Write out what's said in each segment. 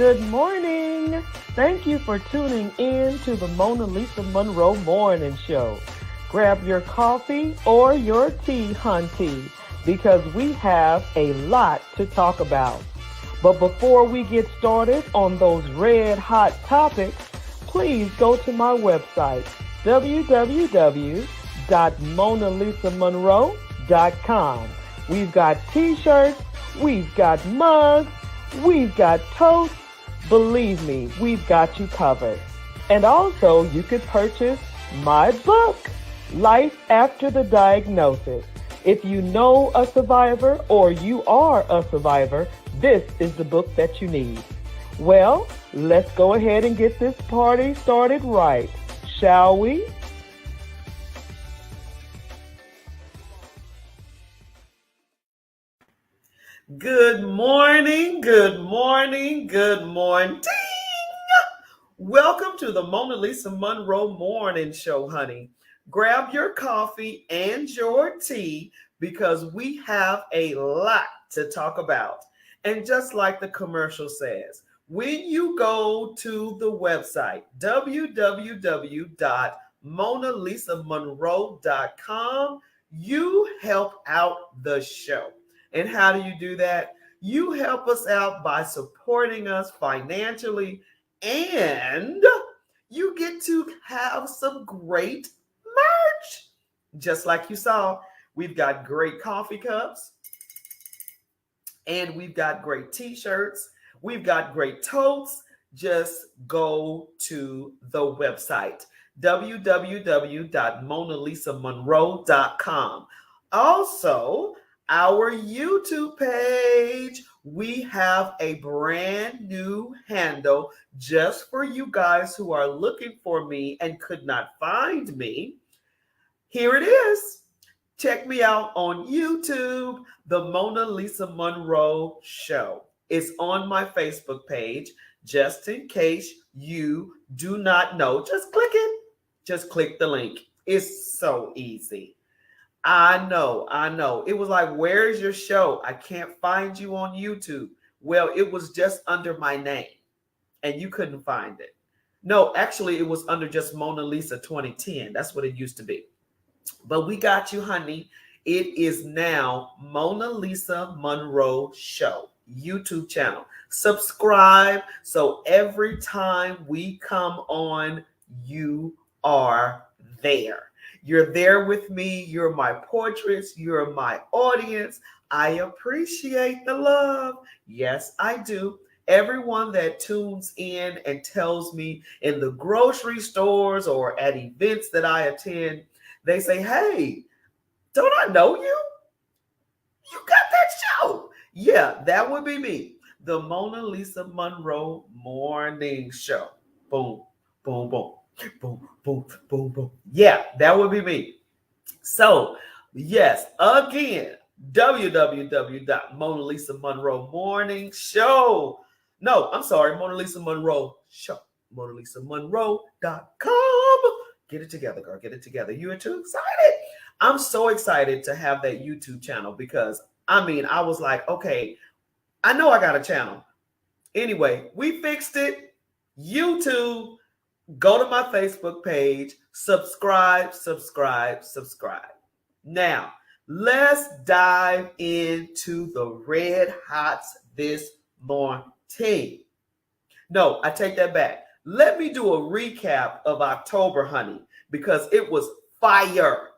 Good morning. Thank you for tuning in to the MonaLisa Monroe Morning Show. Grab your coffee or your tea, hunty, because we have a lot to talk about. But before we get started on those red hot topics, please go to my website, www.MonaLisaMonroe.com. We've got t-shirts, we've got mugs, we've got toast. Believe me, we've got you covered. And also, you could purchase my book, Life After the Diagnosis. If you know a survivor or you are a survivor, this is the book that you need. Well, let's go ahead and get this party started right, shall we? Good morning, good morning, good morning. Welcome to the MonaLisa Monroe Morning Show, honey. Grab your coffee and your tea because we have a lot to talk about. And just like the commercial says, when you go to the website, www.MonaLisaMonroe.com, you help out the show. And how do you do that? You help us out by supporting us financially, and you get to have some great merch. Just like you saw, we've got great coffee cups, and we've got great t-shirts. We've got great totes. Just go to the website, www.MonaLisaMonroe.com. Also, our YouTube page, we have a brand new handle just for you guys who are looking for me and could not find me. Here it is. Check me out on YouTube, the MonaLisa Monroe Show. It's on my Facebook page. Just in case you do not know, just click it. Just click the link. It's so easy. I know. It was like, where's your show? I can't find you on YouTube. Well, it was just under my name and you couldn't find it. No, actually, it was under just MonaLisa 2010. That's what it used to be. But we got you, honey. It is now MonaLisa Monroe Show YouTube channel. Subscribe so every time we come on, you are there. You're there with me. You're my portraits. You're my audience. I appreciate the love. Yes, I do. Everyone that tunes in and tells me in the grocery stores or at events that I attend, they say, hey, don't I know you? You got that show. Yeah, that would be me. The MonaLisa Monroe Morning Show. Boom, boom, boom. Boom, boom, boom, boom. Yeah, that would be me. So, yes, again, www.MonaLisa Monroe Morning Show. No, I'm sorry, MonaLisa Monroe Show. MonaLisaMonroe.com. Get it together, girl. Get it together. You are too excited. I'm so excited to have that YouTube channel because, I was like, okay, I know I got a channel. Anyway, we fixed it. YouTube. Go to my Facebook page, subscribe. Now, let's dive into the red hots this morning. No, I take that back. Let me do a recap of October, honey, because it was fire.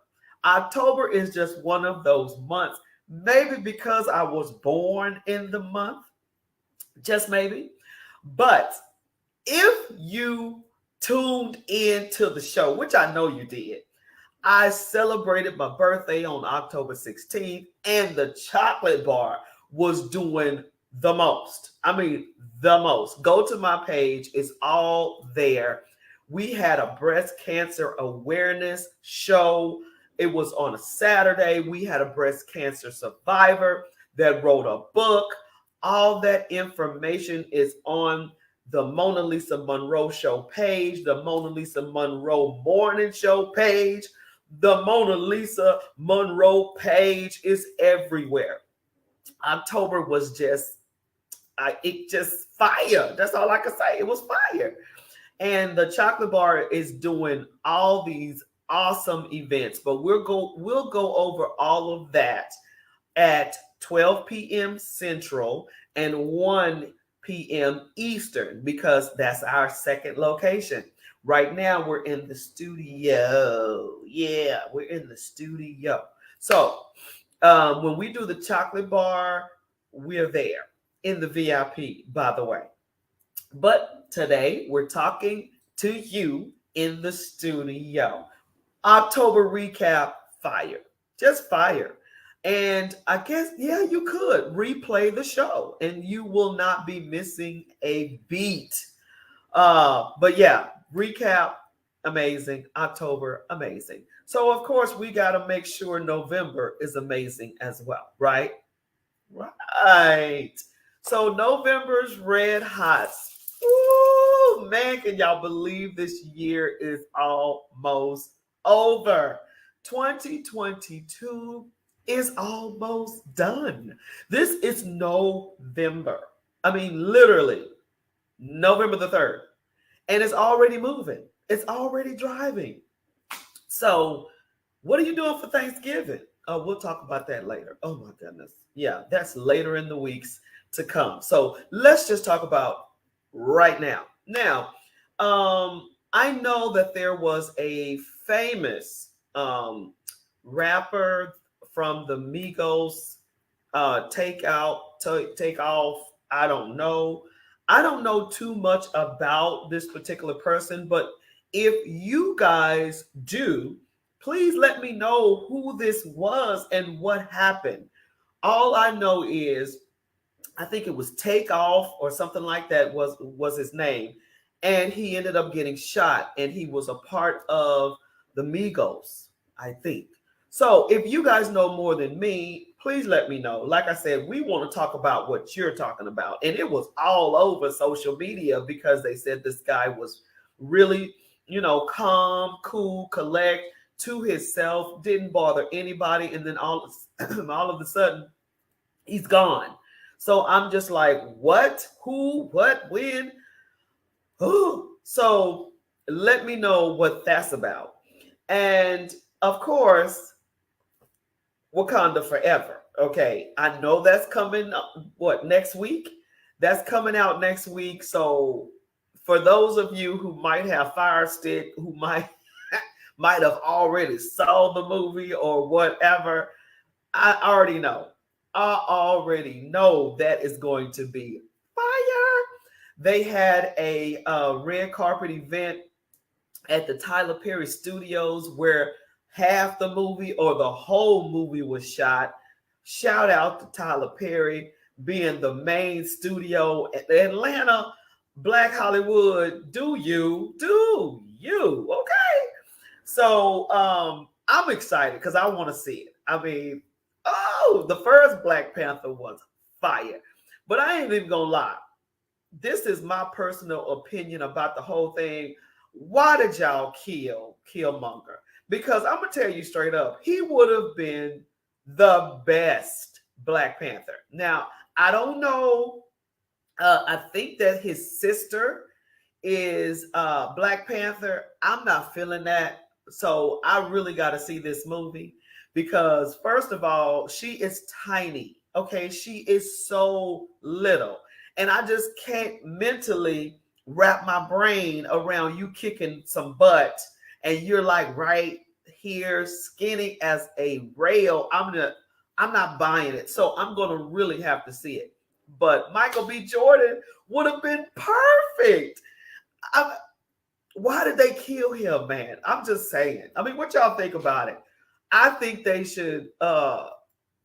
October is just one of those months, maybe because I was born in the month, just maybe. But if you tuned into the show, which I know you did, I celebrated my birthday on October 16th, and the chocolate bar was doing the most. The most. Go to my page. It's all there. We had a breast cancer awareness show. It was on a Saturday. We had a breast cancer survivor that wrote a book. All that information is on the MonaLisa Monroe Show page, the MonaLisa Monroe Morning Show page, the MonaLisa Monroe page is everywhere. October was just it just fire. That's all I can say. It was fire. And the chocolate bar is doing all these awesome events, but we'll go over all of that at 12 p.m. Central and 1 p.m. Eastern, because that's our second location. Right now, we're in the studio. Yeah, we're in the studio. So when we do the chocolate bar, we're there in the VIP, by the way. But today, we're talking to you in the studio. October recap, fire. Just fire. And I guess, yeah, you could replay the show and you will not be missing a beat. But yeah, recap, amazing. October, amazing. So, of course, we got to make sure November is amazing as well, right? Right. So, November's Red Hots. Ooh, man, can y'all believe this year is almost over? 2022 is almost done. This is November. I mean, literally, November the 3rd. And it's already moving, it's already driving. So, what are you doing for Thanksgiving? Oh, we'll talk about that later. Oh, my goodness. Yeah, that's later in the weeks to come. So, let's just talk about right now. Now, I know that there was a famous rapper from the Migos, take off. I don't know. I don't know too much about this particular person, but if you guys do, please let me know who this was and what happened. All I know is I think it was Takeoff or something like that was his name, and he ended up getting shot, and he was a part of the Migos, I think. So if you guys know more than me, please let me know. Like I said, we want to talk about what you're talking about, and it was all over social media because they said this guy was really, calm, cool, collect to himself, didn't bother anybody, and then all of a sudden he's gone. So I'm just like, what, who, what, when, who? So let me know what that's about. And of course, Wakanda Forever. Okay, I know that's coming next week? That's coming out next week. So for those of you who might have Fire Stick, who might have already saw the movie or whatever, I already know. I already know that is going to be fire. They had a red carpet event at the Tyler Perry Studios where half the movie or the whole movie was shot. Shout out to Tyler Perry being the main studio at Atlanta, Black Hollywood. Do you? Okay. So I'm excited because I want to see it. I mean, the first Black Panther was fire. But I ain't even gonna lie. This is my personal opinion about the whole thing. Why did y'all kill Killmonger? Because I'm gonna tell you straight up, he would have been the best Black Panther. Now, I don't know. I think that his sister is Black Panther. I'm not feeling that. So I really got to see this movie because, first of all, she is tiny. Okay, she is so little. And I just can't mentally wrap my brain around you kicking some butt and you're like right here, skinny as a rail. I'm not buying it. So I'm going to really have to see it. But Michael B. Jordan would have been perfect. Why did they kill him, man? I'm just saying. I mean, what y'all think about it? I think they should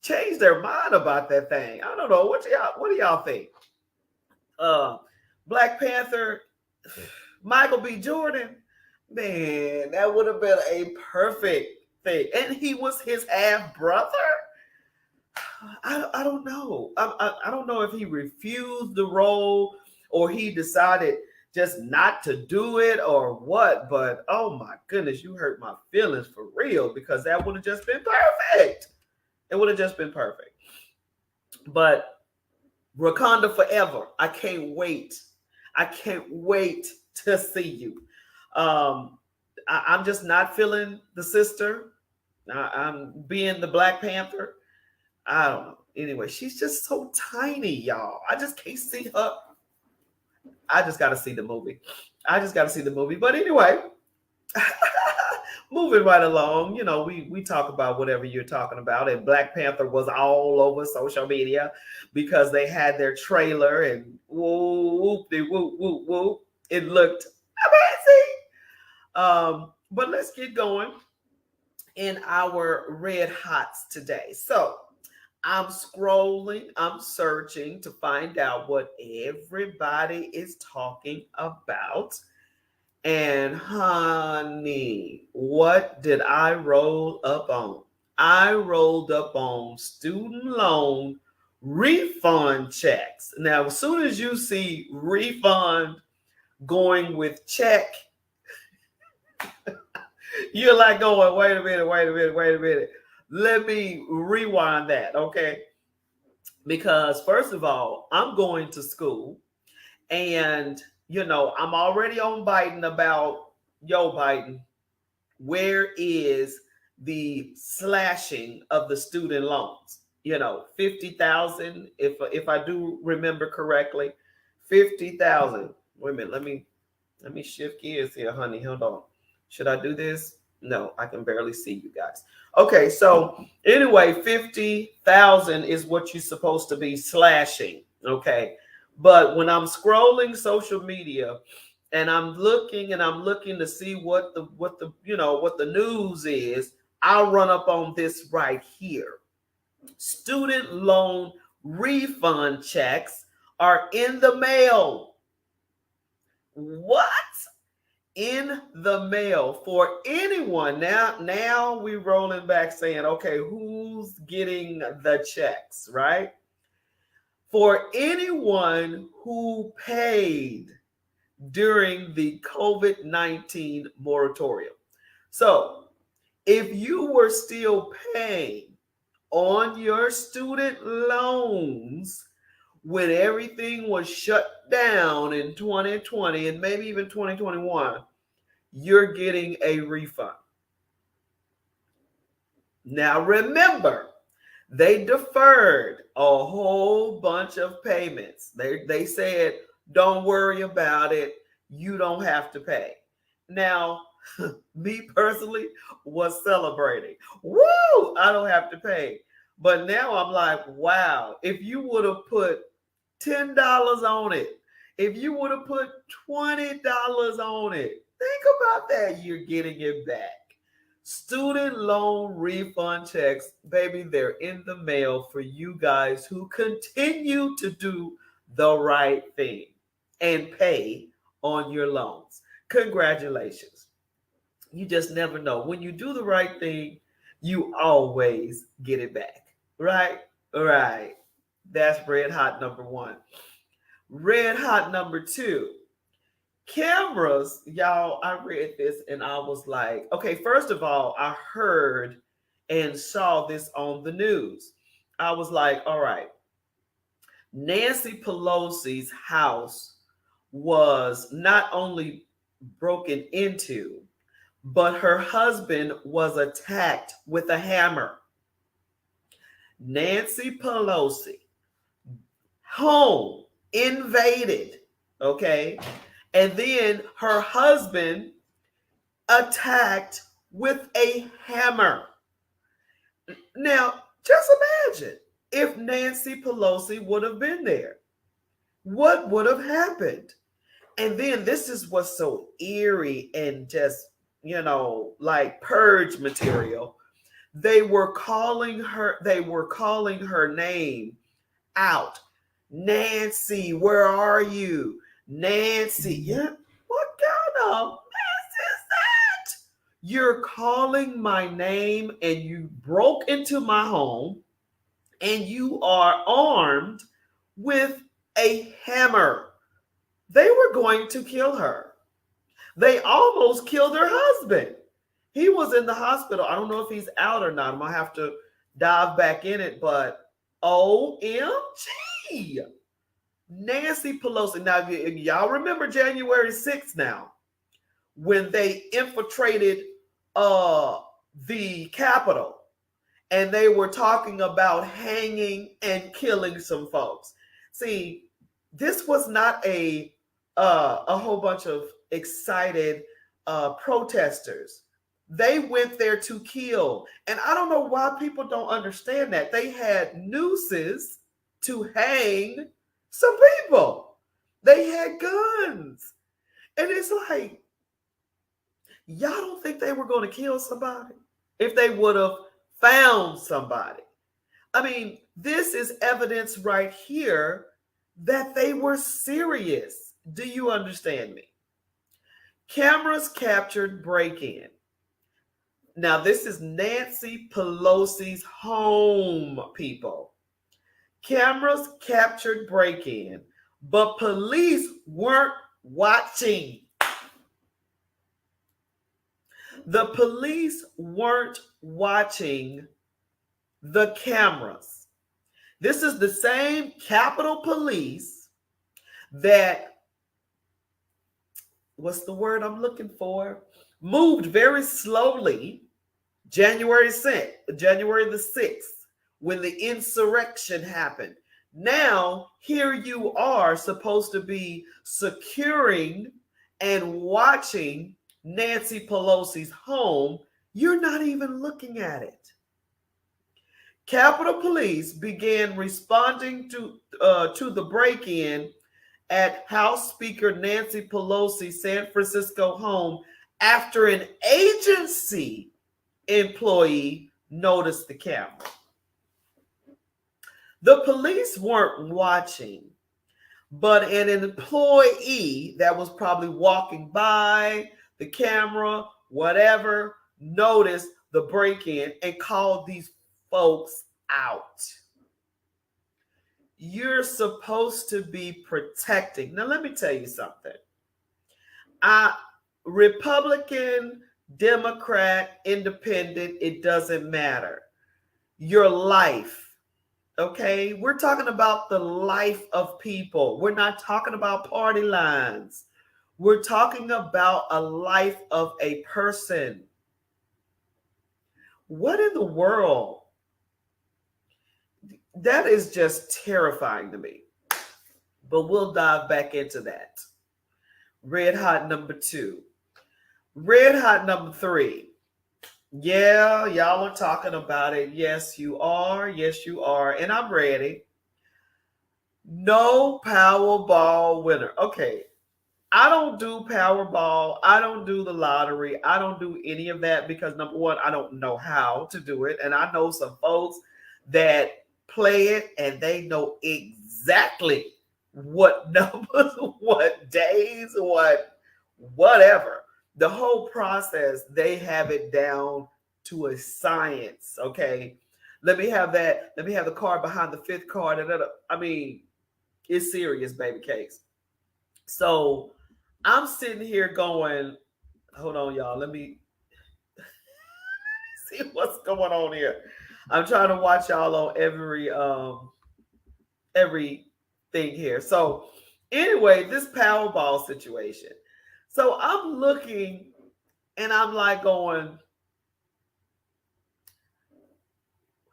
change their mind about that thing. I don't know. What do y'all think? Black Panther, Michael B. Jordan, man, that would have been a perfect thing. And he was his half brother. I don't know. I don't know if he refused the role or he decided just not to do it or what. But oh my goodness, you hurt my feelings for real because that would have just been perfect. It would have just been perfect. But Wakanda forever. I can't wait. I can't wait to see you. Um, I'm just not feeling the sister. I'm being the Black Panther. I don't know. Anyway, she's just so tiny, y'all. I just can't see her. I just got to see the movie. I just got to see the movie. But anyway, moving right along, we talk about whatever you're talking about, and Black Panther was all over social media because they had their trailer and whoop de whoop whoop whoop. It looked amazing. But let's get going in our red hots today. So I'm scrolling, I'm searching to find out what everybody is talking about. And honey, what did I roll up on? I rolled up on student loan refund checks. Now, as soon as you see refund going with check, you're like going, wait a minute. Let me rewind that, okay? Because first of all, I'm going to school and I'm already on Biden about, yo, Biden, where is the slashing of the student loans? 50,000, if I do remember correctly, 50,000. Wait a minute, let me shift gears here, honey. Hold on. Should I do this? No, I can barely see you guys. Okay, so anyway, 50,000 is what you're supposed to be slashing. Okay. But when I'm scrolling social media and I'm looking to see what the news is, I'll run up on this right here. Student loan refund checks are in the mail. What? In the mail for anyone. Now we're rolling back saying, okay, who's getting the checks, right? For anyone who paid during the COVID-19 moratorium. So if you were still paying on your student loans when everything was shut down in 2020 and maybe even 2021, you're getting a refund. Now remember, they deferred a whole bunch of payments. They said, don't worry about it. You don't have to pay. Now, me personally was celebrating. Woo! I don't have to pay. But now I'm like, wow, if you would have put $10 on it, if you would have put $20 on it, think about that. You're getting it back. Student loan refund checks, baby, they're in the mail for you guys who continue to do the right thing and pay on your loans. Congratulations. You just never know. When you do the right thing, you always get it back. Right? All right. That's red hot number one. Red hot number two. Cameras, y'all, I read this and I was like, okay, first of all, I heard and saw this on the news. I was like, all right, Nancy Pelosi's house was not only broken into, but her husband was attacked with a hammer. Nancy Pelosi, home invaded, okay? And then her husband attacked with a hammer. Now, just imagine if Nancy Pelosi would have been there. What would have happened? And then this is what's so eerie and just, like purge material. They were calling her name out. Nancy, where are you? Nancy, yeah, what kind of mess is that? You're calling my name and you broke into my home and you are armed with a hammer. They were going to kill her. They almost killed her husband. He was in the hospital. I don't know if he's out or not. I'm going to have to dive back in it, but OMG. Nancy Pelosi. Now, y'all remember January 6th now, when they infiltrated uh, the Capitol and they were talking about hanging and killing some folks. See, this was not a whole bunch of excited protesters. They went there to kill, and I don't know why people don't understand that. They had nooses to hang some people. They had guns, and it's like, y'all don't think they were going to kill somebody if they would have found somebody? I mean, this is evidence right here that they were serious. Do you understand me? Cameras captured break-in. Now, this is Nancy Pelosi's home, people. Cameras captured break-in, but police weren't watching. The police weren't watching the cameras. This is the same Capitol Police that, what's the word I'm looking for? Moved very slowly January the 6th, when the insurrection happened. Now, here you are supposed to be securing and watching Nancy Pelosi's home. You're not even looking at it. Capitol Police began responding to the break-in at House Speaker Nancy Pelosi's San Francisco home after an agency employee noticed the camera. The police weren't watching, but an employee that was probably walking by the camera, whatever, noticed the break-in and called these folks out. You're supposed to be protecting. Now, let me tell you something. Republican, Democrat, Independent, it doesn't matter. Your life, okay? We're talking about the life of people. We're not talking about party lines. We're talking about a life of a person. What in the world? That is just terrifying to me. But we'll dive back into that. Red hot number 2. Red hot number 3. Yeah, y'all are talking about it. Yes, you are. Yes, you are. And I'm ready. No Powerball winner. Okay. I don't do Powerball. I don't do the lottery. I don't do any of that because, number one, I don't know how to do it. And I know some folks that play it and they know exactly what numbers, what days, whatever. The whole process, they have it down to a science, okay? Let me have that. Let me have the card behind the 5th card. I mean, it's serious, baby cakes. So I'm sitting here going, hold on, y'all. Let me see what's going on here. I'm trying to watch y'all on everything here. So anyway, this Powerball situation. So I'm looking and I'm like going,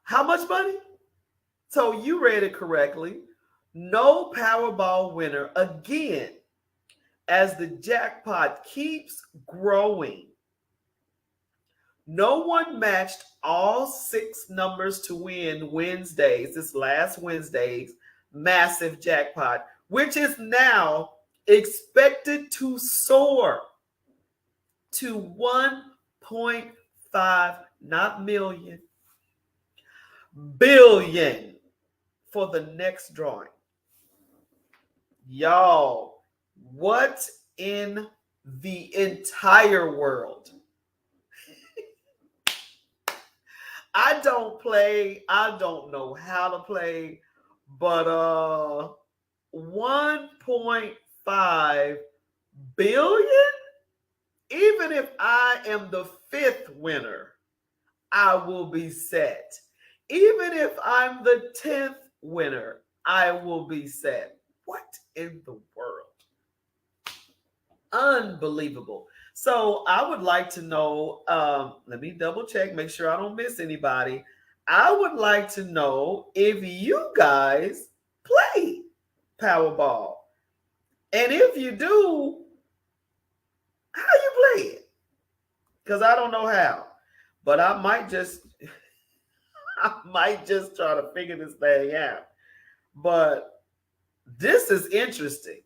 how much money? So you read it correctly. No Powerball winner again, as the jackpot keeps growing. No one matched all 6 numbers to win this last Wednesday's massive jackpot, which is now expected to soar to 1.5, not million, billion for the next drawing. Y'all, what in the entire world? I don't play. I don't know how to play, but 1.5 billion? Even if I am the 5th winner, I will be set. Even if I'm the 10th winner, I will be set. What in the world? Unbelievable. So I would like to know, let me double check, make sure I don't miss anybody. I would like to know if you guys play Powerball. And if you do, how you play it? Because I don't know how. But I might just try to figure this thing out. But this is interesting.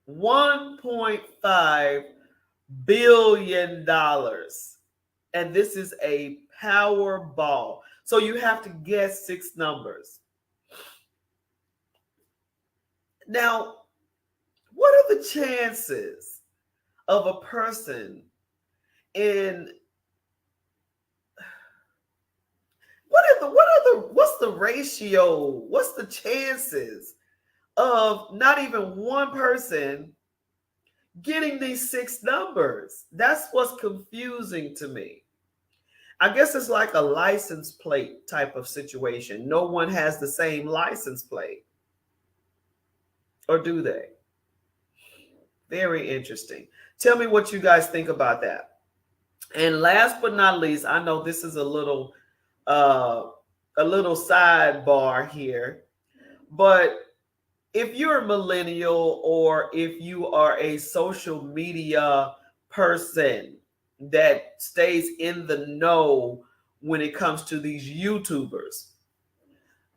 $1.5 billion. And this is a Powerball. So you have to guess 6 numbers. Now, what are the chances of a person in what's the ratio? What's the chances of not even one person getting these 6 numbers? That's what's confusing to me. I guess it's like a license plate type of situation. No one has the same license plate. Or do they? Very interesting. Tell me what you guys think about that. And last but not least, I know this is a little sidebar here, but if you're a millennial or if you are a social media person that stays in the know when it comes to these YouTubers,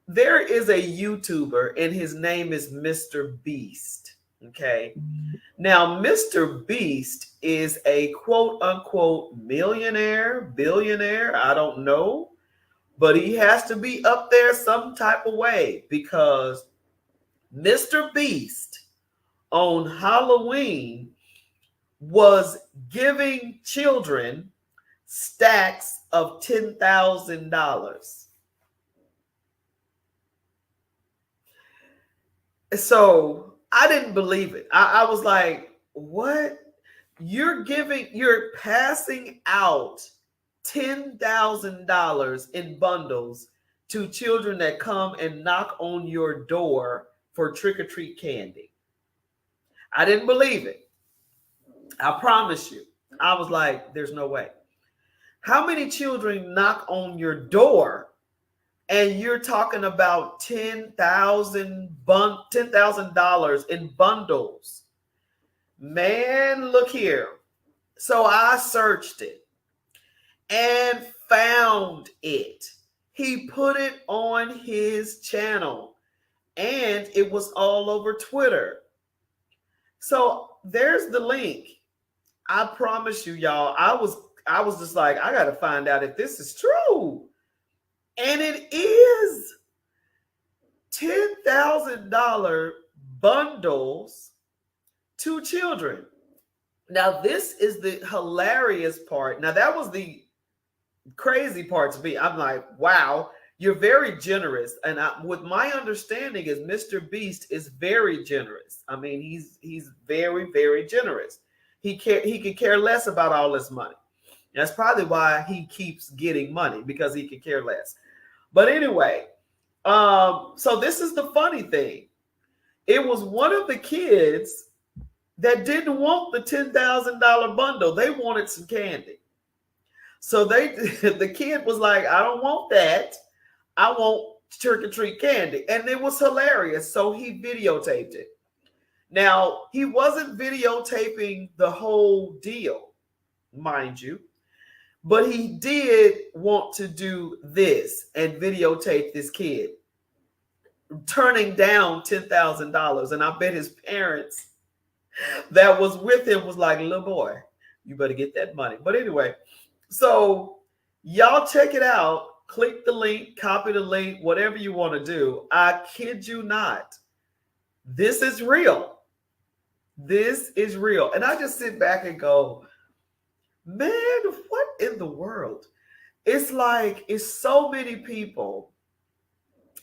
there is a YouTuber and his name is Mr. Beast. Okay. Now, Mr. Beast is a quote unquote millionaire, billionaire, I don't know, but he has to be up there some type of way because Mr. Beast on Halloween was giving children stacks of $10,000. So I didn't believe it. I was like, what? You're passing out $10,000 in bundles to children that come and knock on your door for trick-or-treat candy. I didn't believe it. I promise you. I was like, there's no way. How many children knock on your door and you're talking about $10,000 in bundles? Man, look here. So I searched it and found it. He put it on his channel and it was all over Twitter. So there's the link. I promise you, y'all, I was just like, I got to find out if this is true. And it is $10,000 bundles to children. Now, this is the hilarious part. Now, that was the crazy part to me. I'm like, wow, you're very generous. And with my understanding is Mr. Beast is very generous. I mean, he's very, very generous. He could care less about all this money. That's probably why he keeps getting money, because he could care less. But anyway, so this is the funny thing. It was one of the kids that didn't want the $10,000 bundle. They wanted some candy. So the kid was like, I don't want that. I want trick-or-treat candy. And it was hilarious. So he videotaped it. Now, he wasn't videotaping the whole deal, mind you. But he did want to do this and videotape this kid turning down $10,000. And I bet his parents that was with him was like, little boy, you better get that money. But anyway, so y'all check it out. Click the link, copy the link, whatever you want to do. I kid you not. This is real. This is real. And I just sit back and go, man, what in the world? It's like, it's so many people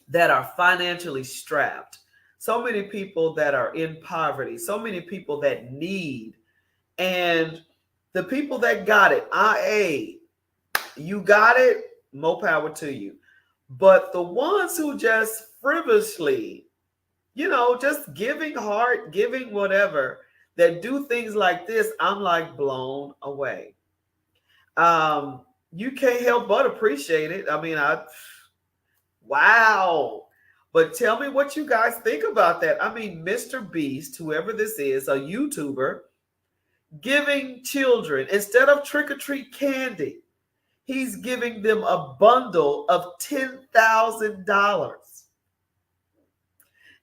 that are financially strapped, so many people that are in poverty, so many people that need, and the people that got it, you got it, more power to you. But the ones who just frivolously just giving heart, giving whatever, that do things like this, I'm like blown away. Um, you can't help but appreciate it. I mean, wow. But tell me what you guys think about that. I mean, Mr. Beast, whoever this is, a YouTuber, giving children, instead of trick or treat candy, he's giving them a bundle of $10,000.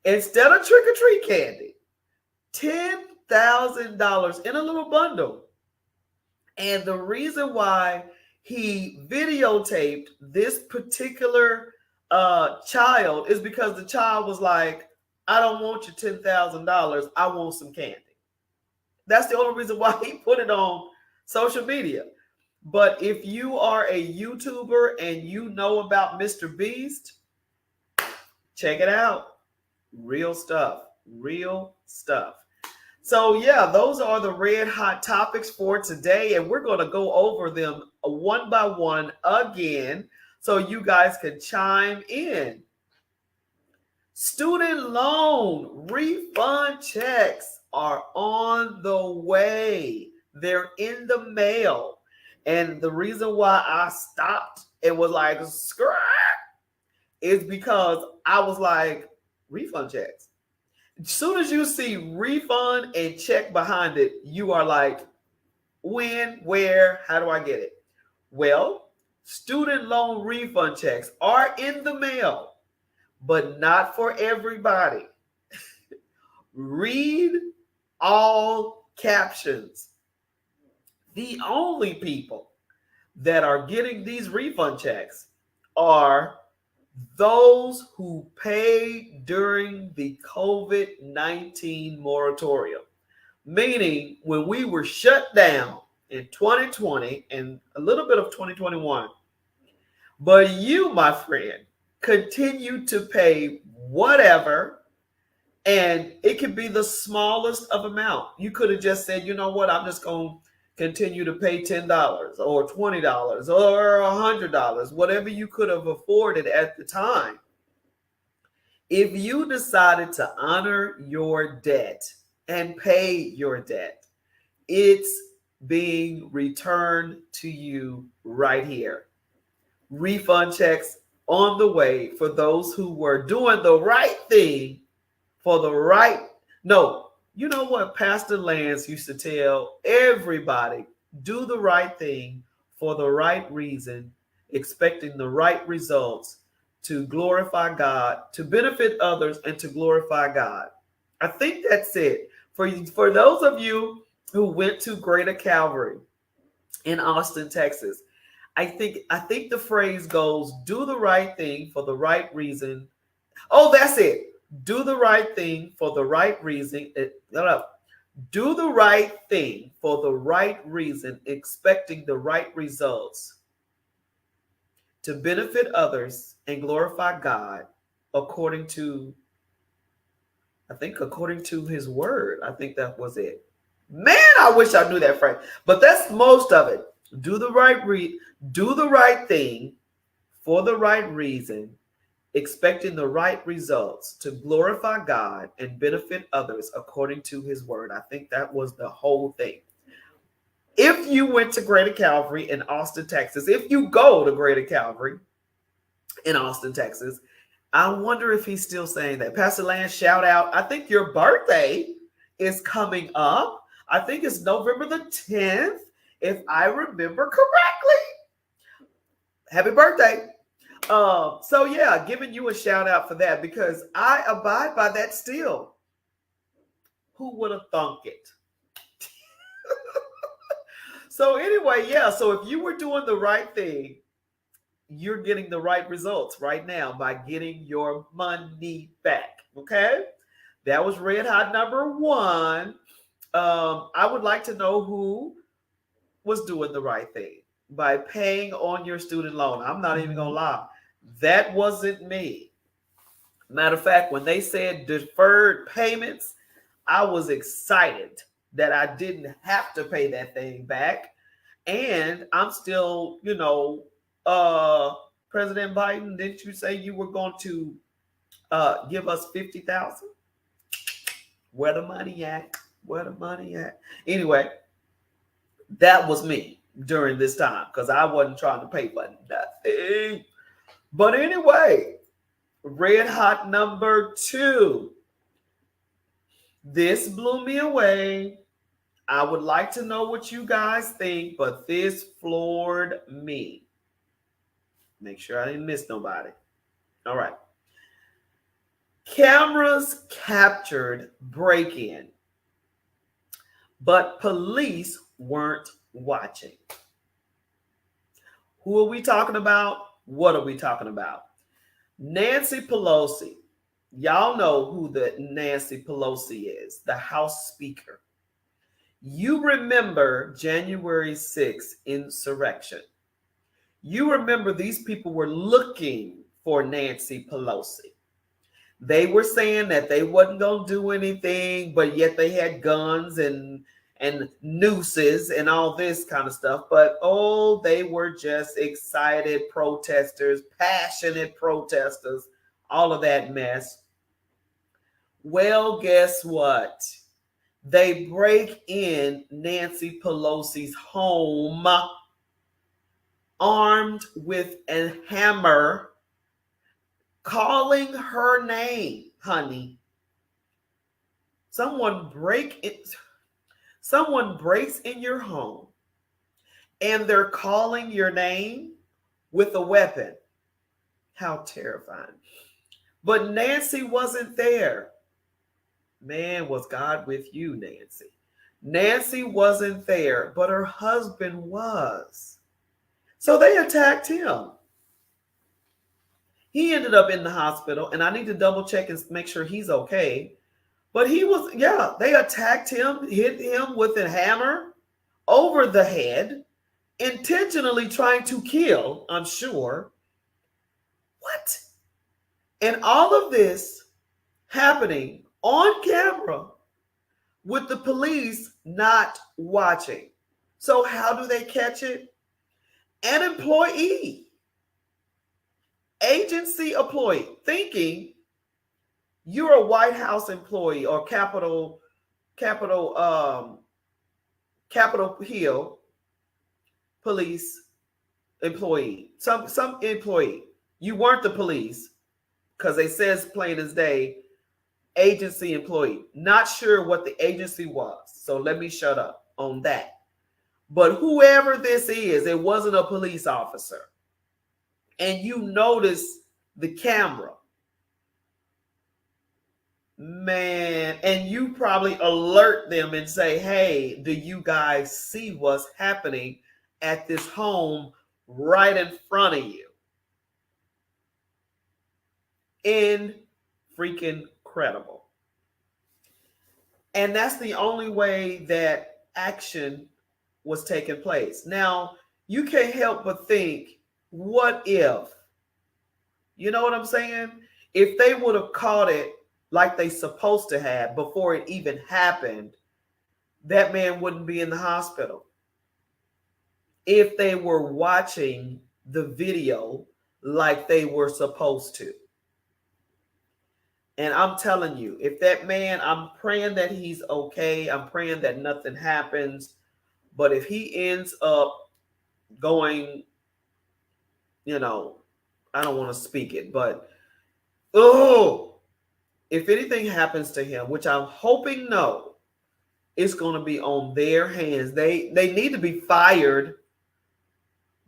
Instead of trick or treat candy, $10,000 in a little bundle. And the reason why he videotaped this particular child is because the child was like, I don't want your $10,000. I want some candy. That's the only reason why he put it on social media. But if you are a YouTuber and you know about Mr. Beast, check it out. Real stuff. Real stuff. So, yeah, those are the red hot topics for today. And we're going to go over them one by one again so you guys can chime in. Student loan refund checks are on the way. They're in the mail. And the reason why I stopped and was like, scrap, is because I was like, refund checks. As soon as you see refund and check behind it, you are like, when, where, how do I get it? Well, student loan refund checks are in the mail, but not for everybody. Read all captions. The only people that are getting these refund checks are those who paid during the COVID-19 moratorium. Meaning, when we were shut down in 2020 and a little bit of 2021, but you, my friend, continue to pay whatever, and it could be the smallest of amount. You could have just said, you know what, I'm just going to continue to pay $10 or $20 or $100, whatever you could have afforded at the time. If you decided to honor your debt and pay your debt, it's being returned to you right here. Refund checks on the way for those who were doing the right thing for the right. No, you know what Pastor Lance used to tell everybody? Do the right thing for the right reason, expecting the right results to glorify God, to benefit others, and to glorify God. I think that's it. For those of you who went to Greater Calvary in Austin, Texas, I think the phrase goes, do the right thing for the right reason. Oh, that's it. Do the right thing for the right reason. Do the right thing for the right reason, expecting the right results to benefit others and glorify God according to his word. I think that was it. Man, I wish I knew that phrase. But that's most of it. Do the right thing for the right reason, expecting the right results to glorify God and benefit others according to his word. I think that was the whole thing. If you went to Greater Calvary in Austin, Texas, if you go to Greater Calvary in Austin, Texas, I wonder if he's still saying that. Pastor Lance, shout out. I think your birthday is coming up. I think it's November the 10th, if I remember correctly. Happy birthday. So yeah, giving you a shout out for that because I abide by that still. Who would have thunk it? So anyway, yeah, so if you were doing the right thing, you're getting the right results right now by getting your money back. Okay? That was red hot number one. I would like to know who was doing the right thing by paying on your student loan. I'm not even gonna lie. That wasn't me. Matter of fact, when they said deferred payments, I was excited that I didn't have to pay that thing back. And I'm still, President Biden, didn't you say you were going to give us 50,000? Where the money at? Where the money at? Anyway, that was me during this time because I wasn't trying to pay for nothing. But anyway, red hot number 2. This blew me away. I would like to know what you guys think, but this floored me. Make sure I didn't miss nobody. All right. Cameras captured break-in, but police weren't watching. Who are we talking about? What are we talking about? Nancy Pelosi. Y'all know who the Nancy Pelosi is, the House Speaker. You remember January 6th insurrection. You remember these people were looking for Nancy Pelosi. They were saying that they wasn't going to do anything, but yet they had guns and nooses and all this kind of stuff. But oh, they were just excited protesters, passionate protesters, all of that mess. Well, guess what? They break in Nancy Pelosi's home armed with a hammer, calling her name, honey. Someone breaks in your home and they're calling your name with a weapon. How terrifying. But Nancy wasn't there. Man, was God with you, Nancy? Nancy wasn't there, but her husband was. So they attacked him. He ended up in the hospital, and I need to double check and make sure he's okay. But he was, they attacked him, hit him with a hammer over the head, intentionally trying to kill, I'm sure. What? And all of this happening on camera with the police not watching. So how do they catch it? An employee, agency employee, thinking you're a White House employee or Capitol Hill police employee, some employee. You weren't the police because it says plain as day, agency employee. Not sure what the agency was, so let me shut up on that. But whoever this is, it wasn't a police officer. And you notice the camera. Man, and you probably alert them and say, hey, do you guys see what's happening at this home right in front of you? Freaking incredible. And that's the only way that action was taking place. Now, you can't help but think, what if? You know what I'm saying? If they would have caught it like they supposed to have before it even happened, that man wouldn't be in the hospital. If they were watching the video like they were supposed to. And I'm telling you, if that man, I'm praying that he's okay. I'm praying that nothing happens. But if he ends up going, I don't want to speak it, but if anything happens to him, which I'm hoping no, it's going to be on their hands. They need to be fired,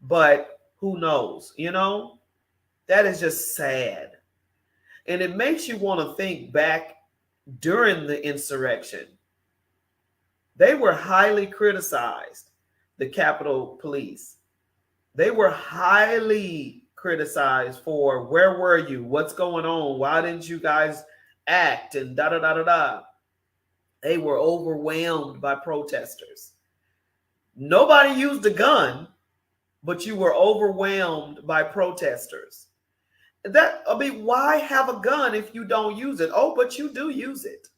but who knows? That is just sad. And it makes you want to think back during the insurrection. They were highly criticized, the Capitol Police. They were highly criticized for, where were you? What's going on? Why didn't you guys act? And da-da-da-da-da. They were overwhelmed by protesters. Nobody used a gun, but you were overwhelmed by protesters. Why have a gun if you don't use it? Oh, but you do use it.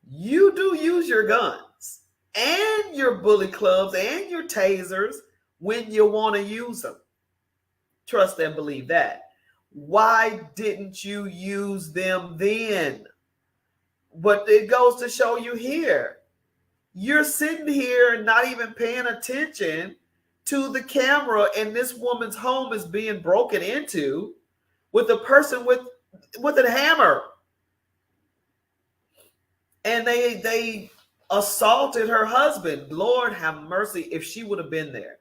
You do use your guns and your bully clubs and your tasers when you want to use them. Trust and believe that. Why didn't you use them then? But it goes to show you here, you're sitting here and not even paying attention to the camera, and this woman's home is being broken into with a person with a hammer, and they assaulted her husband. Lord have mercy. If she would have been there,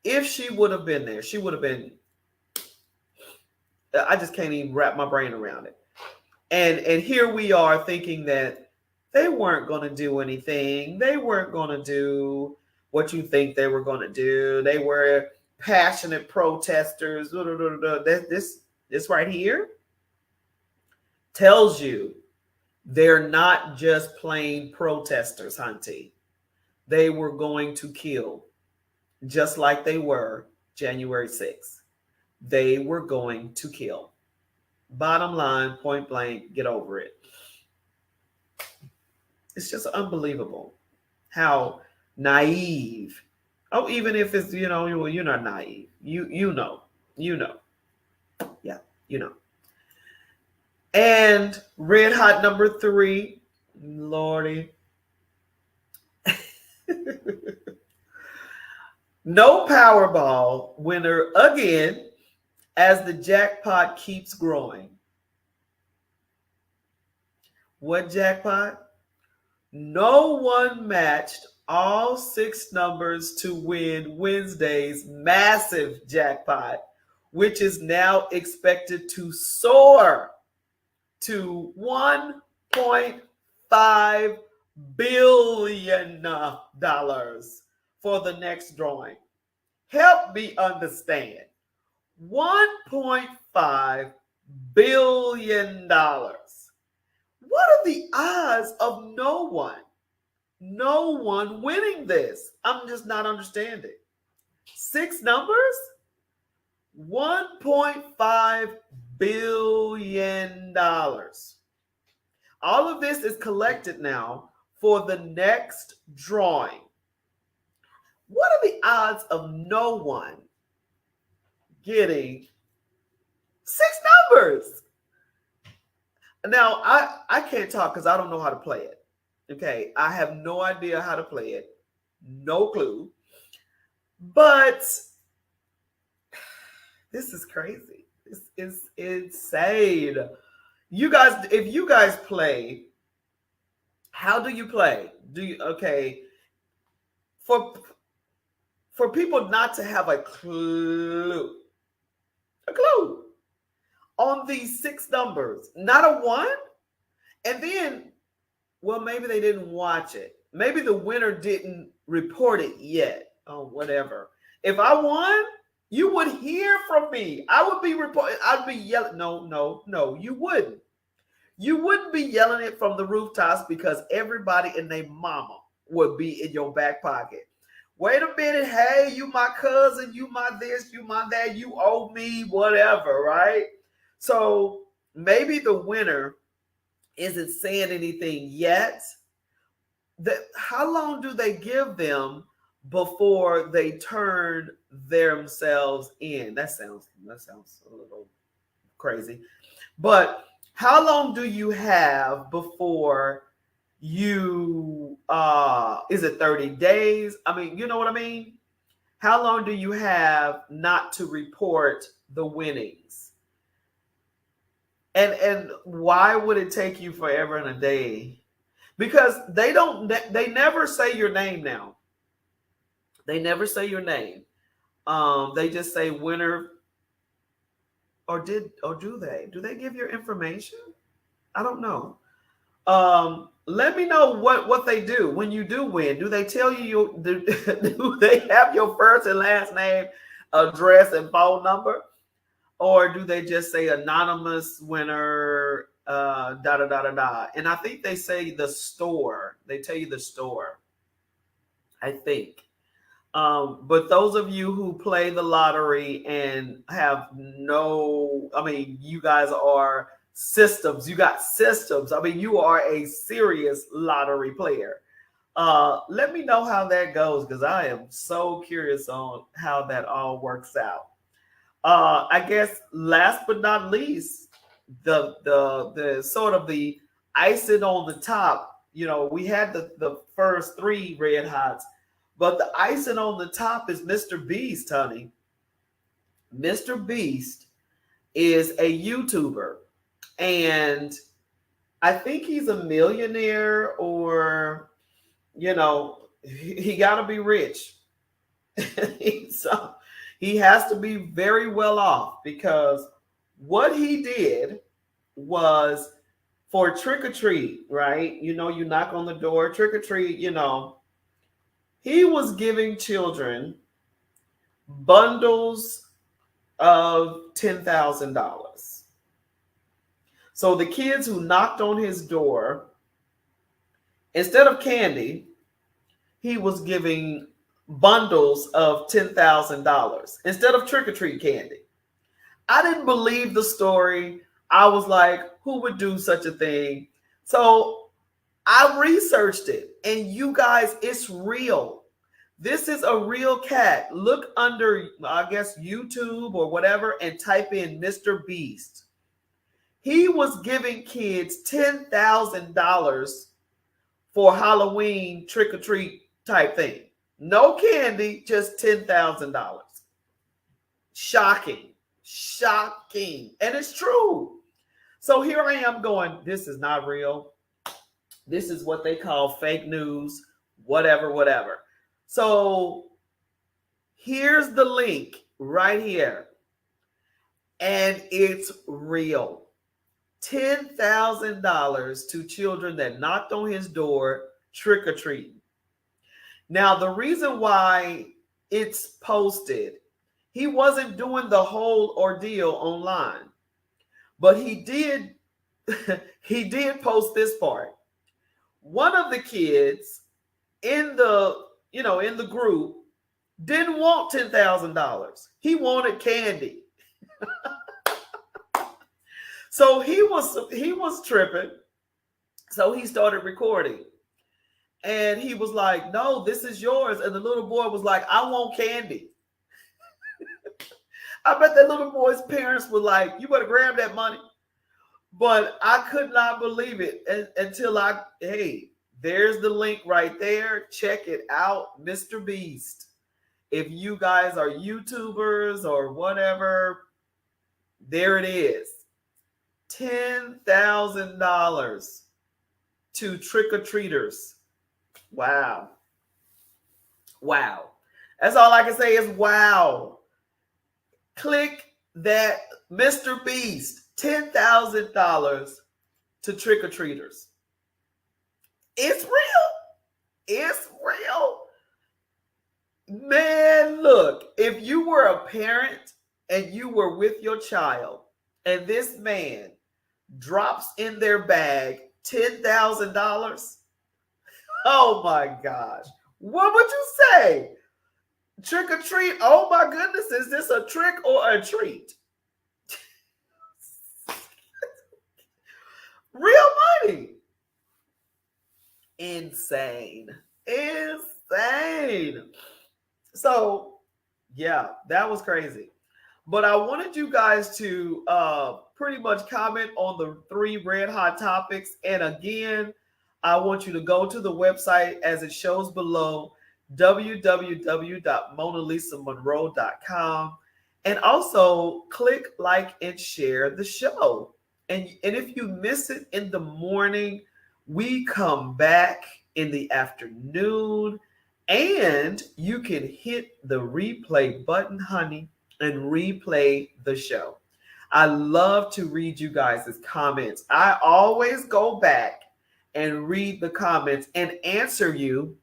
she would have been. I just can't even wrap my brain around it. And here we are thinking that they weren't going to do anything. They weren't going to do what you think they were going to do. They were passionate protesters. This right here tells you they're not just plain protesters, Hunty. They were going to kill, just like they were January 6th. They were going to kill. Bottom line, point blank, get over it. It's just unbelievable how naive. Oh, even if it's, you're not naive. You know. Yeah, you know. And red hot number 3, Lordy. No Powerball winner again as the jackpot keeps growing. What jackpot? No one matched all 6 numbers to win Wednesday's massive jackpot, which is now expected to soar to $1.5 billion for the next drawing. Help me understand. $1.5 billion. What are the odds of no one winning this? I'm just not understanding. 6 numbers? $1.5 billion. All of this is collected now for the next drawing. What are the odds of no one getting 6 numbers? Now, I can't talk because I don't know how to play it. Okay, I have no idea how to play it. No clue. But this is crazy. This is insane. You guys, if you guys play, how do you play? For people not to have a clue on these 6 numbers, not a 1, and then, well, maybe they didn't watch it. Maybe the winner didn't report it yet. Oh, whatever. If I won, you would hear from me. I would be reporting. I'd be yelling. No, you wouldn't. You wouldn't be yelling it from the rooftops because everybody and their mama would be in your back pocket. Wait a minute. Hey, you my cousin. You my this. You my that. You owe me whatever, right? So maybe the winner isn't saying anything yet. How long do they give them before they turn themselves in? That sounds a little crazy. But how long do you have before you is it 30 days? I mean, you know what I mean? How long do you have not to report the winnings? And why would it take you forever and a day? Because they never say your name now. They never say your name. They just say winner. Or do they? Do they give your information? I don't know. Let me know what they do when you do win. Do they tell you do they have your first and last name, address, and phone number? Or do they just say anonymous winner, da. And I think they say the store. They tell you the store, I think. But those of you who play the lottery and have you guys are systems. You got systems. I mean, you are a serious lottery player. Let me know how that goes because I am so curious on how that all works out. I guess last but not least, the sort of the icing on the top, we had the first three red hots, but the icing on the top is Mr. Beast, honey. Mr. Beast is a YouTuber, and I think he's a millionaire, or he got to be rich. So he has to be very well off, because what he did was for trick or treat, right? You knock on the door, trick or treat, he was giving children bundles of $10,000. So the kids who knocked on his door, instead of candy, he was giving bundles of $10,000 instead of trick or treat candy. I didn't believe the story. I was like, who would do such a thing? So I researched it, and you guys, it's real. This is a real cat. Look under, I guess, YouTube or whatever, and type in Mr. Beast. He was giving kids $10,000 for Halloween trick or treat type thing. No candy, just $10,000. Shocking. And it's true. So here I am going, this is not real. This is what they call fake news, whatever. So here's the link right here. And it's real. $10,000 to children that knocked on his door trick or treating. Now, the reason why it's posted, he wasn't doing the whole ordeal online, but he did post this part. One of the kids in the group didn't want $10,000. He wanted candy. So he was tripping. So he started recording. And he was like, no, this is yours. And the little boy was like, I want candy. I bet that little boy's parents were like, you better grab that money. But I could not believe it until hey, there's the link right there. Check it out, Mr. Beast. If you guys are YouTubers or whatever, there it is. $10,000 to trick-or-treaters. Wow. That's all I can say is wow. Click that, Mr. Beast, $10,000 to trick-or-treaters. It's real. Man, look, if you were a parent and you were with your child and this man drops in their bag $10,000, oh my gosh, what would you say? Trick or treat? Oh my goodness, is this a trick or a treat? Real money. Insane. So, yeah, that was crazy. But I wanted you guys to pretty much comment on the 3 red hot topics. And again, I want you to go to the website as it shows below, www.MonaLisaMonroe.com, and also click like and share the show. And if you miss it in the morning, we come back in the afternoon, and you can hit the replay button, honey, and replay the show. I love to read you guys' comments. I always go back and read the comments and answer you,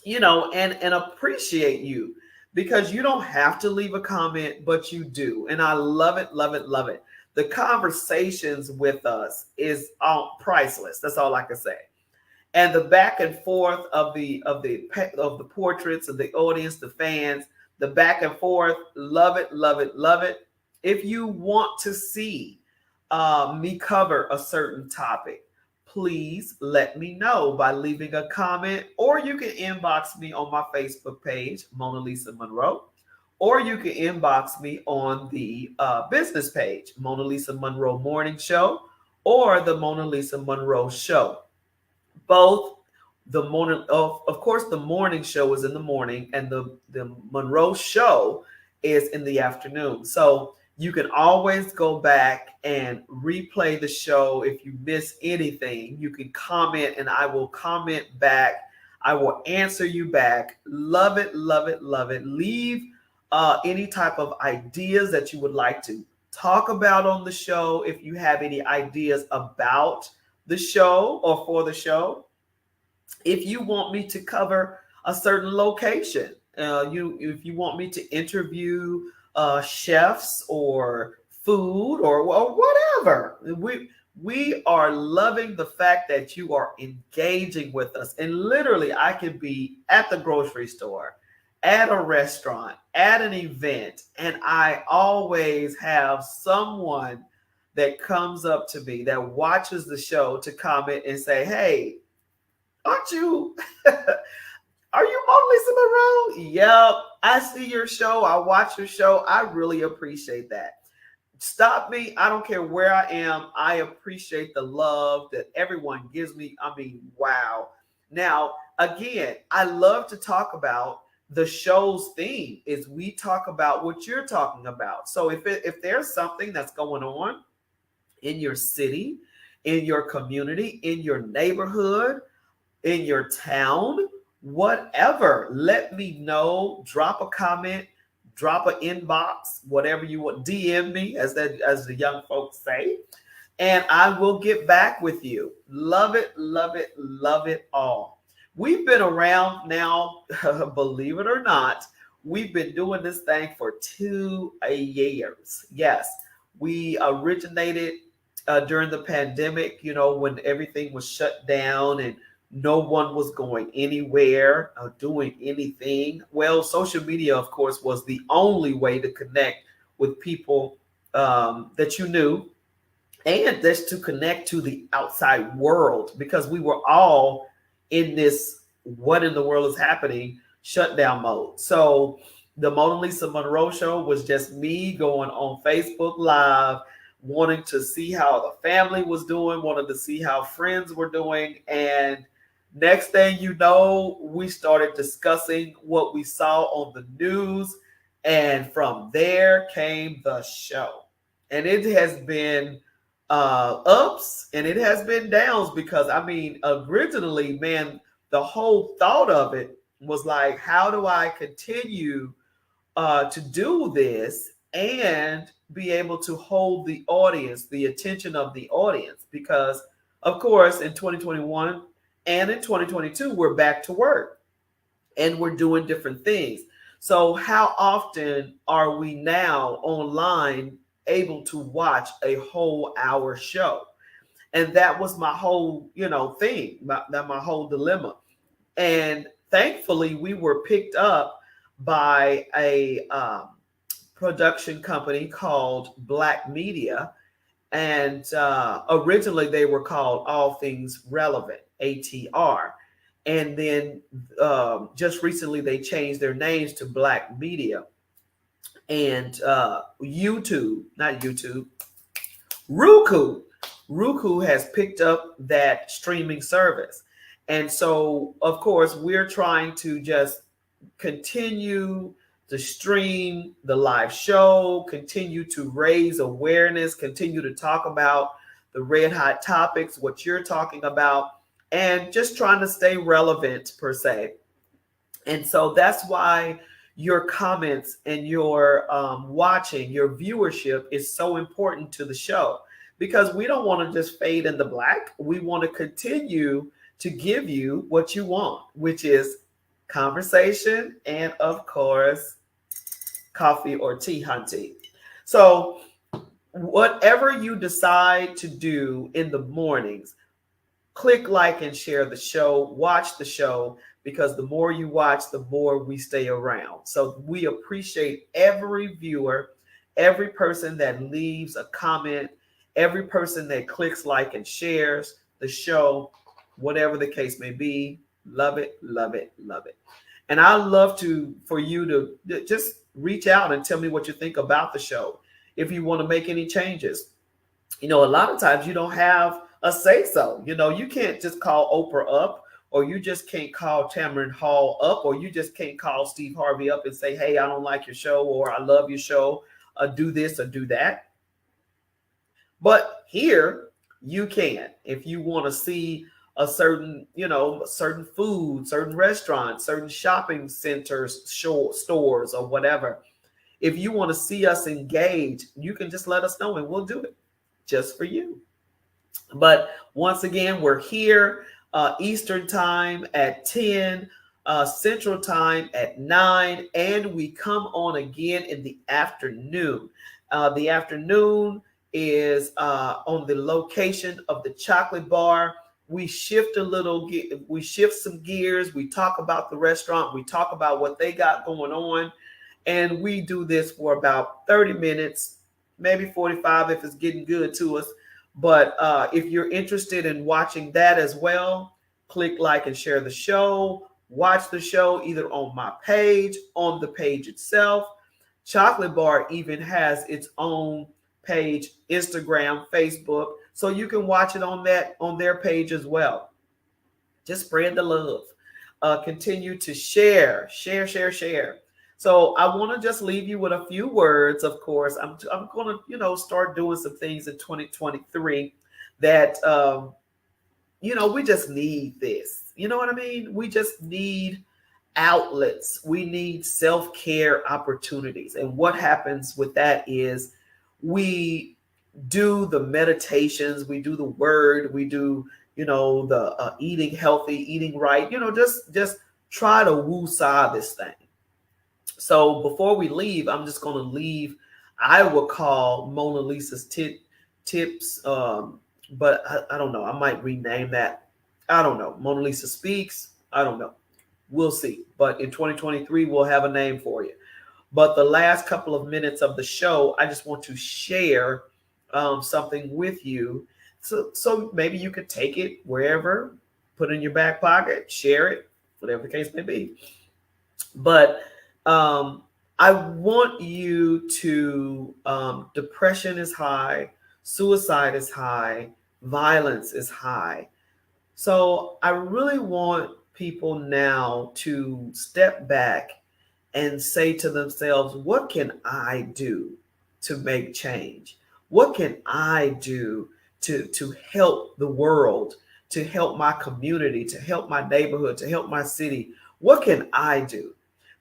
and appreciate you, because you don't have to leave a comment, but you do. And I love it. The conversations with us is priceless. That's all I can say. And the back and forth of the portraits of the audience, the fans, the back and forth, love it. If you want to see me cover a certain topic, please let me know by leaving a comment, or you can inbox me on my Facebook page, MonaLisa Monroe, or you can inbox me on the business page, MonaLisa Monroe Morning Show, or the Mona Lisa Monroe show. Both the morning of course the morning show is in the morning, and the Monroe show is in the afternoon. So you can always go back and replay the show. If you miss anything, you can comment and I will comment back. I will answer you back. Love it, love it, love it. Leave any type of ideas that you would like to talk about on the show. If you have any ideas about the show or for the show, if you want me to cover a certain location, if you want me to interview chefs or food or whatever, we are loving the fact that you are engaging with us. And literally, I could be at the grocery store, at a restaurant, at an event, and I always have someone that comes up to me that watches the show to comment and say, "Hey, aren't you are you MonaLisa Monroe? Yep, I see your show. I watch your show. I really appreciate that." Stop me. I don't care where I am. I appreciate the love that everyone gives me. I mean, wow. Now, again, I love to talk about the show's theme is we talk about what you're talking about. So if there's something that's going on in your city, in your community, in your neighborhood, in your town, whatever, let me know. Drop a comment, drop an inbox, whatever you want. DM me, as the young folks say, and I will get back with you. Love it, love it, love it all. We've been around now, believe it or not, we've been doing this thing for 2 years. Yes, we originated during the pandemic, when everything was shut down and no one was going anywhere or doing anything. Well, social media, of course, was the only way to connect with people that you knew, and just to connect to the outside world, because we were all in this "what in the world is happening" shutdown mode. So the MonaLisa Monroe show was just me going on Facebook Live, wanting to see how the family was doing, wanted to see how friends were doing. And next thing you know, we started discussing what we saw on the news. And from there came the show. And it has been ups and it has been downs, because I mean, originally, man, the whole thought of it was like, how do I continue to do this and be able to hold the audience, the attention of the audience? Because, of course, in 2021 and in 2022, we're back to work and we're doing different things. So how often are we now online able to watch a whole hour show? And that was my whole, thing, my whole dilemma. And thankfully, we were picked up by a production company called Black Media. And originally they were called All Things Relevant, ATR. And then just recently they changed their names to Black Media. And Roku has picked up that streaming service. And so, of course, we're trying to just continue to stream the live show, continue to raise awareness, continue to talk about the red hot topics, what you're talking about, and just trying to stay relevant per se. And so that's why your comments and your watching, your viewership is so important to the show, because we don't want to just fade in the black. We want to continue to give you what you want, which is conversation and, of course, coffee or tea hunting. So whatever you decide to do in the mornings, click like and share the show, watch the show, because the more you watch, the more we stay around. So we appreciate every viewer, every person that leaves a comment, every person that clicks like and shares the show, whatever the case may be. Love it, love it, love it. And I love for you to just reach out and tell me what you think about the show. If you want to make any changes, A lot of times you don't have a say so. You can't just call Oprah up, or you just can't call Tamron Hall up, or you just can't call Steve Harvey up and say, hey, I don't like your show, or I love your show, do this or do that. But here you can, if you want to see a certain, certain food, certain restaurants, certain shopping centers, stores, or whatever. If you want to see us engage, you can just let us know and we'll do it just for you. But once again, we're here Eastern time at 10, Central time at 9, and we come on again in the afternoon. The afternoon is on the location of the chocolate bar. We shift we shift some gears. We talk about the restaurant. We talk about what they got going on. And we do this for about 30 minutes, maybe 45 if it's getting good to us. But if you're interested in watching that as well, click like and share the show. Watch the show either on my page, on the page itself. Chocolate Bar even has its own page, Instagram, Facebook, so you can watch it on their page as well. Just spread the love. Continue to share. So I want to just leave you with a few words. Of course, I'm going to start doing some things in 2023 that we just need this. You know what I mean? We just need outlets. We need self-care opportunities. And what happens with that is we do the meditations, we do the word, we do the eating healthy, eating right. Just try to woo-saw this thing. So before we leave, I'm just going to leave. I will call MonaLisa's tips, but I don't know. I might rename that. I don't know. MonaLisa Speaks. I don't know. We'll see. But in 2023, we'll have a name for you. But the last couple of minutes of the show, I just want to share something with you. So maybe you could take it wherever, put it in your back pocket, share it, whatever the case may be. But I want you to, depression is high, suicide is high, violence is high. So I really want people now to step back and say to themselves, what can I do to make change? What can I do to help the world, to help my community, to help my neighborhood, to help my city? What can I do?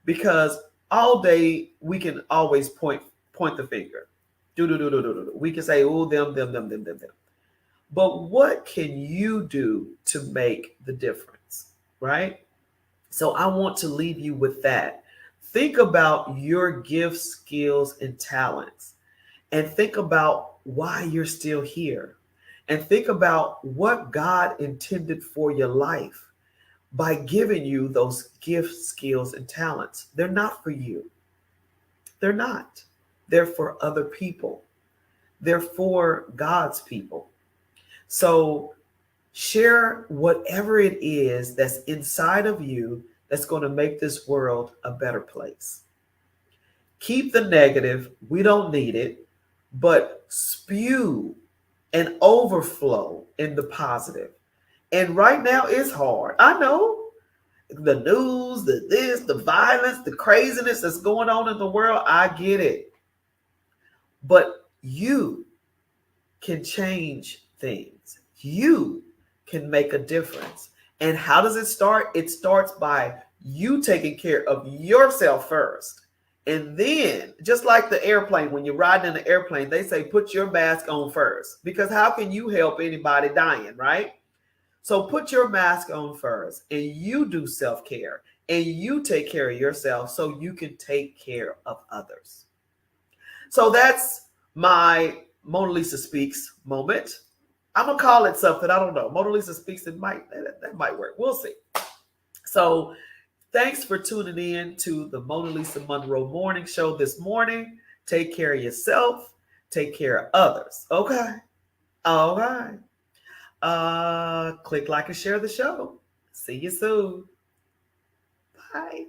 Because all day we can always point the finger. We can say, oh, them. But what can you do to make the difference, right? So I want to leave you with that. Think about your gifts, skills, and talents, and think about why you're still here, and think about what God intended for your life by giving you those gifts, skills, and talents. They're not for you. They're not. They're for other people. They're for God's people. So share whatever it is that's inside of you that's going to make this world a better place. Keep the negative. We don't need it. But spew and overflow in the positive. And right now it's hard. I know. The news, the violence, the craziness that's going on in the world, I get it. But you can change things. You can make a difference. And how does it start? It starts by you taking care of yourself first. And then, just like the airplane, when you're riding in the airplane, they say, put your mask on first. Because how can you help anybody dying, right? So put your mask on first, and you do self-care, and you take care of yourself so you can take care of others. So that's my MonaLisa Speaks moment. I'm going to call it something. I don't know. MonaLisa Speaks, that might work. We'll see. So thanks for tuning in to the MonaLisa Monroe Morning Show this morning. Take care of yourself. Take care of others. Okay? All right. Click like and share the show. See you soon. Bye.